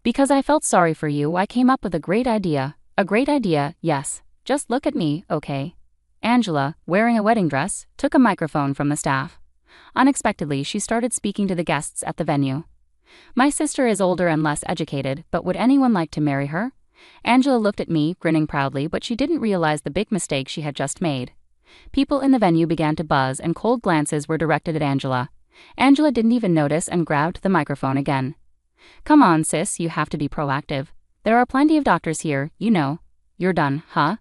Because I felt sorry for you, I came up with a great idea. A great idea, yes. Just look at me, okay? Angela, wearing a wedding dress, took a microphone from the staff. Unexpectedly, she started speaking to the guests at the venue. My sister is older and less educated, but would anyone like to marry her? Angela looked at me, grinning proudly, but she didn't realize the big mistake she had just made. People in the venue began to buzz and cold glances were directed at Angela. Angela didn't even notice and grabbed the microphone again. Come on, sis, you have to be proactive. There are plenty of doctors here, you know. You're done, huh?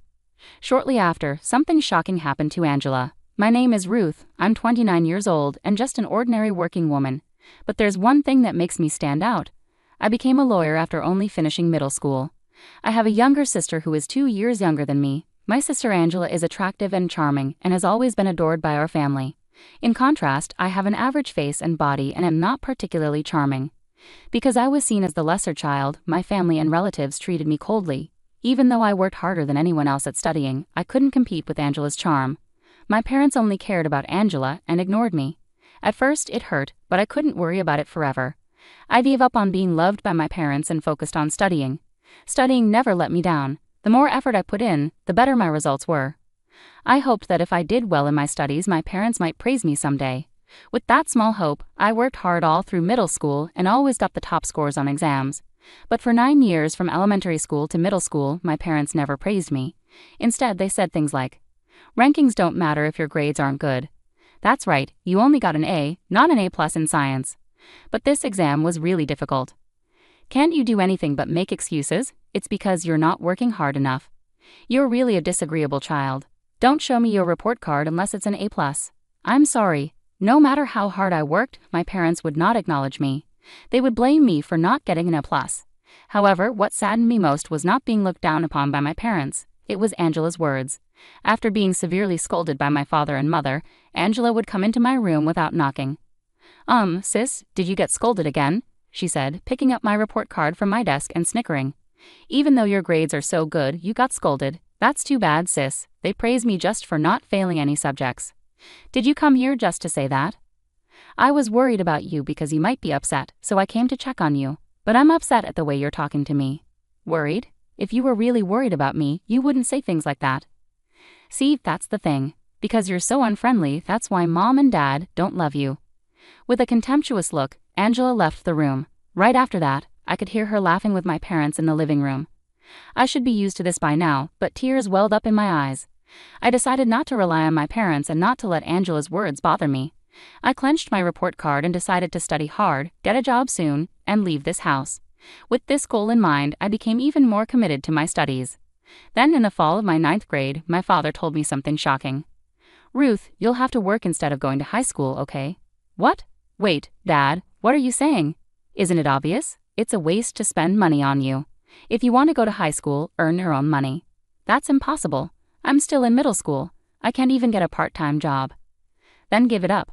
Shortly after, something shocking happened to Angela. My name is Ruth, I'm 29 years old and just an ordinary working woman. But there's one thing that makes me stand out. I became a lawyer after only finishing middle school. I have a younger sister who is 2 years younger than me. My sister Angela is attractive and charming and has always been adored by our family. In contrast, I have an average face and body and am not particularly charming. Because I was seen as the lesser child, my family and relatives treated me coldly. Even though I worked harder than anyone else at studying, I couldn't compete with Angela's charm. My parents only cared about Angela and ignored me. At first, it hurt, but I couldn't worry about it forever. I gave up on being loved by my parents and focused on studying. Studying never let me down. The more effort I put in, the better my results were. I hoped that if I did well in my studies, my parents might praise me someday. With that small hope, I worked hard all through middle school and always got the top scores on exams. But for 9 years from elementary school to middle school, my parents never praised me. Instead, they said things like, "Rankings don't matter if your grades aren't good. That's right, you only got an A, not an A+ in science." But this exam was really difficult. Can't you do anything but make excuses? It's because you're not working hard enough. You're really a disagreeable child. Don't show me your report card unless it's an A+. I'm sorry. No matter how hard I worked, my parents would not acknowledge me. They would blame me for not getting an A+. However, what saddened me most was not being looked down upon by my parents. It was Angela's words. After being severely scolded by my father and mother, Angela would come into my room without knocking. Sis, did you get scolded again?" she said, picking up my report card from my desk and snickering. "Even though your grades are so good, you got scolded. That's too bad, sis. They praise me just for not failing any subjects. Did you come here just to say that?" "I was worried about you because you might be upset, so I came to check on you. But I'm upset at the way you're talking to me." "Worried? If you were really worried about me, you wouldn't say things like that." "See, that's the thing. Because you're so unfriendly, that's why Mom and Dad don't love you." With a contemptuous look, Angela left the room. Right after that, I could hear her laughing with my parents in the living room. I should be used to this by now, but tears welled up in my eyes. I decided not to rely on my parents and not to let Angela's words bother me. I clenched my report card and decided to study hard, get a job soon, and leave this house. With this goal in mind, I became even more committed to my studies. Then in the fall of my 9th grade, my father told me something shocking. "Ruth, you'll have to work instead of going to high school, okay?" "What? Wait, Dad, what are you saying? Isn't it obvious? It's a waste to spend money on you. If you want to go to high school, earn your own money." "That's impossible. I'm still in middle school. I can't even get a part-time job." "Then give it up.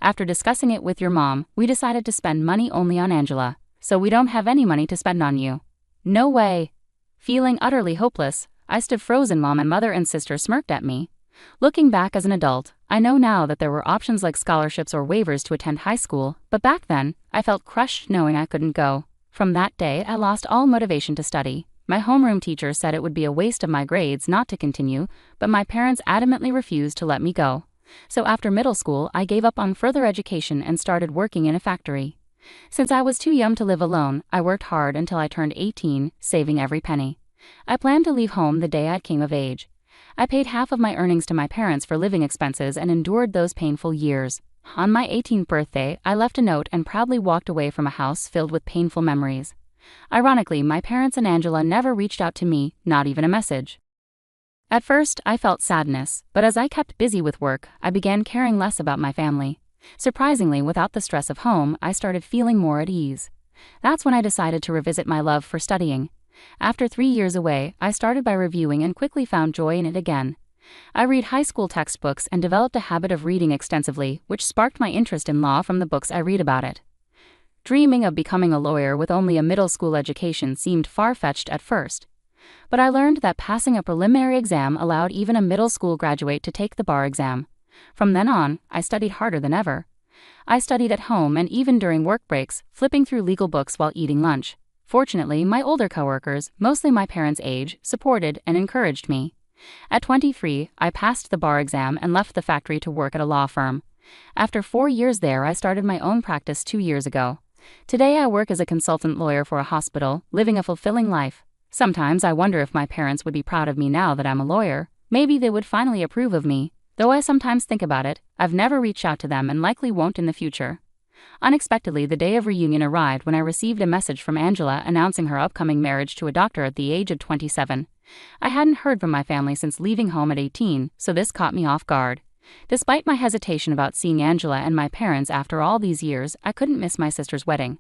After discussing it with your mom, we decided to spend money only on Angela, so we don't have any money to spend on you." "No way." Feeling utterly hopeless, I stood frozen while my mother and sister smirked at me. Looking back as an adult, I know now that there were options like scholarships or waivers to attend high school, but back then, I felt crushed knowing I couldn't go. From that day, I lost all motivation to study. My homeroom teacher said it would be a waste of my grades not to continue, but my parents adamantly refused to let me go. So after middle school, I gave up on further education and started working in a factory. Since I was too young to live alone, I worked hard until I turned 18, saving every penny. I planned to leave home the day I came of age. I paid half of my earnings to my parents for living expenses and endured those painful years. On my 18th birthday, I left a note and proudly walked away from a house filled with painful memories. Ironically, my parents and Angela never reached out to me, not even a message. At first, I felt sadness, but as I kept busy with work, I began caring less about my family. Surprisingly, without the stress of home, I started feeling more at ease. That's when I decided to revisit my love for studying. After 3 years away, I started by reviewing and quickly found joy in it again. I read high school textbooks and developed a habit of reading extensively, which sparked my interest in law from the books I read about it. Dreaming of becoming a lawyer with only a middle school education seemed far-fetched at first. But I learned that passing a preliminary exam allowed even a middle school graduate to take the bar exam. From then on, I studied harder than ever. I studied at home and even during work breaks, flipping through legal books while eating lunch. Fortunately, my older coworkers, mostly my parents' age, supported and encouraged me. At 23, I passed the bar exam and left the factory to work at a law firm. After 4 years there, I started my own practice 2 years ago. Today I work as a consultant lawyer for a hospital, living a fulfilling life. Sometimes I wonder if my parents would be proud of me now that I'm a lawyer. Maybe they would finally approve of me. Though I sometimes think about it, I've never reached out to them and likely won't in the future. Unexpectedly, the day of reunion arrived when I received a message from Angela announcing her upcoming marriage to a doctor at the age of 27. I hadn't heard from my family since leaving home at 18, so this caught me off guard. Despite my hesitation about seeing Angela and my parents after all these years, I couldn't miss my sister's wedding.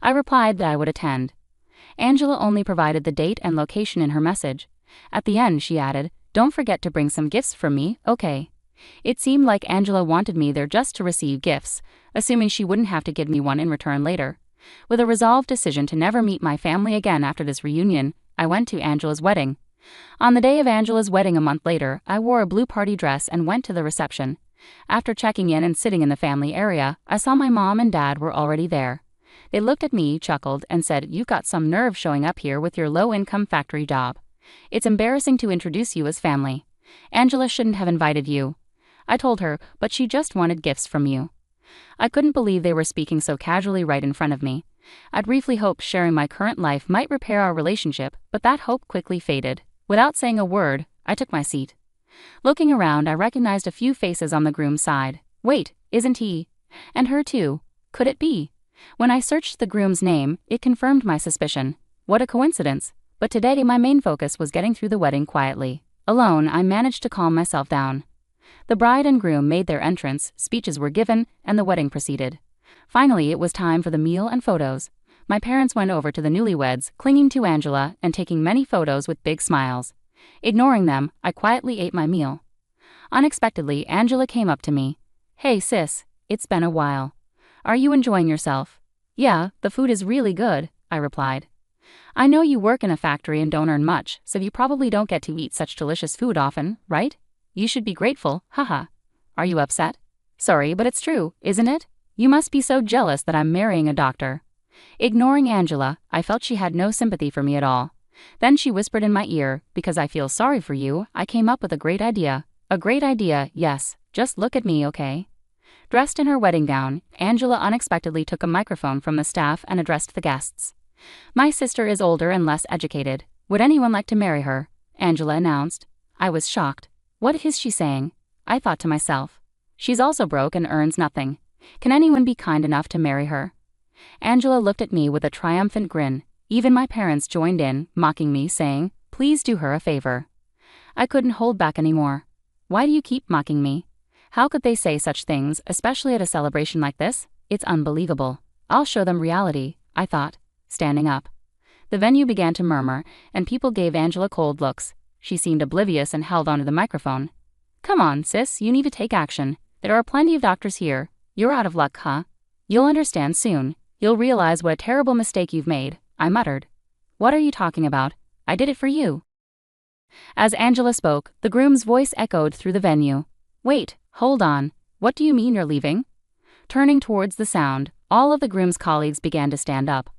I replied that I would attend. Angela only provided the date and location in her message. At the end, she added, "Don't forget to bring some gifts from me, okay?" It seemed like Angela wanted me there just to receive gifts, assuming she wouldn't have to give me one in return later. With a resolved decision to never meet my family again after this reunion, I went to Angela's wedding. On the day of Angela's wedding a month later, I wore a blue party dress and went to the reception. After checking in and sitting in the family area, I saw my mom and dad were already there. They looked at me, chuckled, and said, "You've got some nerve showing up here with your low-income factory job. It's embarrassing to introduce you as family. Angela shouldn't have invited you." I told her, "But she just wanted gifts from you." I couldn't believe they were speaking so casually right in front of me. I'd briefly hoped sharing my current life might repair our relationship, but that hope quickly faded. Without saying a word, I took my seat. Looking around, I recognized a few faces on the groom's side. Wait, isn't he? And her too. Could it be? When I searched the groom's name, it confirmed my suspicion. What a coincidence. But today my main focus was getting through the wedding quietly. Alone, I managed to calm myself down. The bride and groom made their entrance, speeches were given, and the wedding proceeded. Finally, it was time for the meal and photos. My parents went over to the newlyweds, clinging to Angela and taking many photos with big smiles. Ignoring them, I quietly ate my meal. Unexpectedly, Angela came up to me. "Hey sis, it's been a while. Are you enjoying yourself?" "Yeah, the food is really good," I replied. "I know you work in a factory and don't earn much, so you probably don't get to eat such delicious food often, right? You should be grateful, haha. Are you upset?" "Sorry, but it's true, isn't it? You must be so jealous that I'm marrying a doctor." Ignoring Angela, I felt she had no sympathy for me at all. Then she whispered in my ear, "Because I feel sorry for you, I came up with a great idea." "A great idea, yes, just look at me, okay?" Dressed in her wedding gown, Angela unexpectedly took a microphone from the staff and addressed the guests. "My sister is older and less educated. Would anyone like to marry her?" Angela announced. I was shocked. What is she saying? I thought to myself. She's also broke and earns nothing. Can anyone be kind enough to marry her? Angela looked at me with a triumphant grin. Even my parents joined in, mocking me, saying, "Please do her a favor." I couldn't hold back anymore. "Why do you keep mocking me? How could they say such things, especially at a celebration like this? It's unbelievable. I'll show them reality," I thought, standing up. The venue began to murmur, and people gave Angela cold looks. She seemed oblivious and held onto the microphone. "Come on, sis, you need to take action. There are plenty of doctors here. You're out of luck, huh? You'll understand soon. You'll realize what a terrible mistake you've made," I muttered. "What are you talking about? I did it for you." As Angela spoke, the groom's voice echoed through the venue. "Wait, hold on. What do you mean you're leaving?" Turning towards the sound, all of the groom's colleagues began to stand up.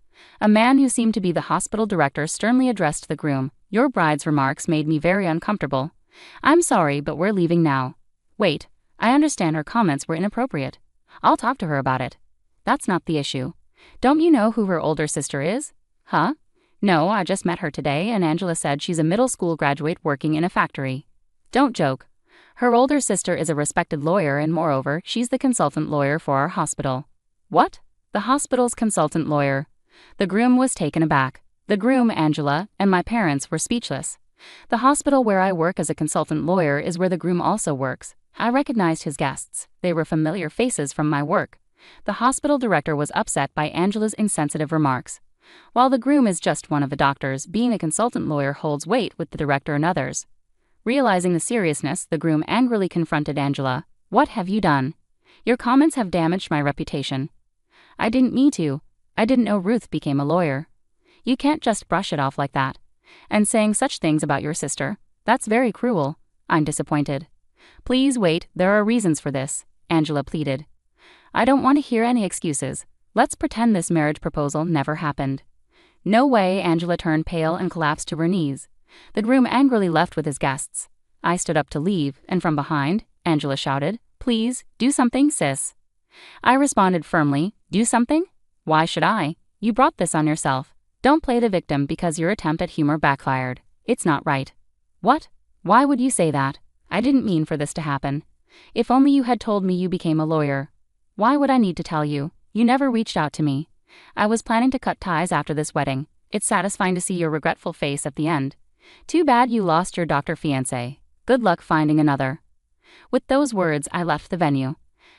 A man who seemed to be the hospital director sternly addressed the groom. "Your bride's remarks made me very uncomfortable. I'm sorry, but we're leaving now." "Wait, I understand her comments were inappropriate. I'll talk to her about it." "That's not the issue. Don't you know who her older sister is?" "Huh? No, I just met her today and Angela said she's a middle school graduate working in a factory." "Don't joke. Her older sister is a respected lawyer and moreover, she's the consultant lawyer for our hospital." "What? The hospital's consultant lawyer?" The groom was taken aback. The groom, Angela, and my parents were speechless. The hospital where I work as a consultant lawyer is where the groom also works. I recognized his guests. They were familiar faces from my work. The hospital director was upset by Angela's insensitive remarks. While the groom is just one of the doctors, being a consultant lawyer holds weight with the director and others. Realizing the seriousness, the groom angrily confronted Angela. "What have you done? Your comments have damaged my reputation." "I didn't mean to. I didn't know Ruth became a lawyer." "You can't just brush it off like that. And saying such things about your sister, that's very cruel." I'm disappointed. "Please wait, there are reasons for this," Angela pleaded. "I don't want to hear any excuses. Let's pretend this marriage proposal never happened." No way, Angela turned pale and collapsed to her knees. The groom angrily left with his guests. I stood up to leave, and from behind, Angela shouted, "Please, do something, sis." I responded firmly, "Do something? Why should I? You brought this on yourself. Don't play the victim because your attempt at humor backfired. It's not right." "What? Why would you say that? I didn't mean for this to happen. If only you had told me you became a lawyer." "Why would I need to tell you? You never reached out to me. I was planning to cut ties after this wedding. It's satisfying to see your regretful face at the end. Too bad you lost your doctor fiancé. Good luck finding another." With those words, I left the venue.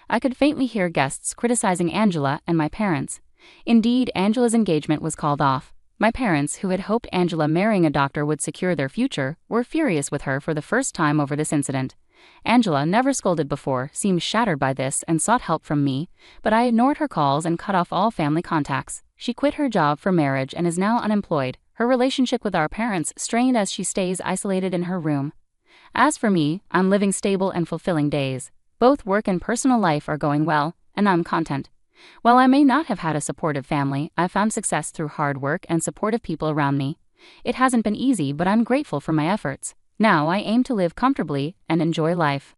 I could faintly hear guests criticizing Angela and my parents. Indeed, Angela's engagement was called off. My parents, who had hoped Angela marrying a doctor would secure their future, were furious with her for the first time over this incident. Angela, never scolded before, seemed shattered by this and sought help from me, but I ignored her calls and cut off all family contacts. She quit her job for marriage and is now unemployed, her relationship with our parents strained as she stays isolated in her room. As for me, I'm living stable and fulfilling days. Both work and personal life are going well, and I'm content. While I may not have had a supportive family, I've found success through hard work and supportive people around me. It hasn't been easy, but I'm grateful for my efforts. Now I aim to live comfortably and enjoy life.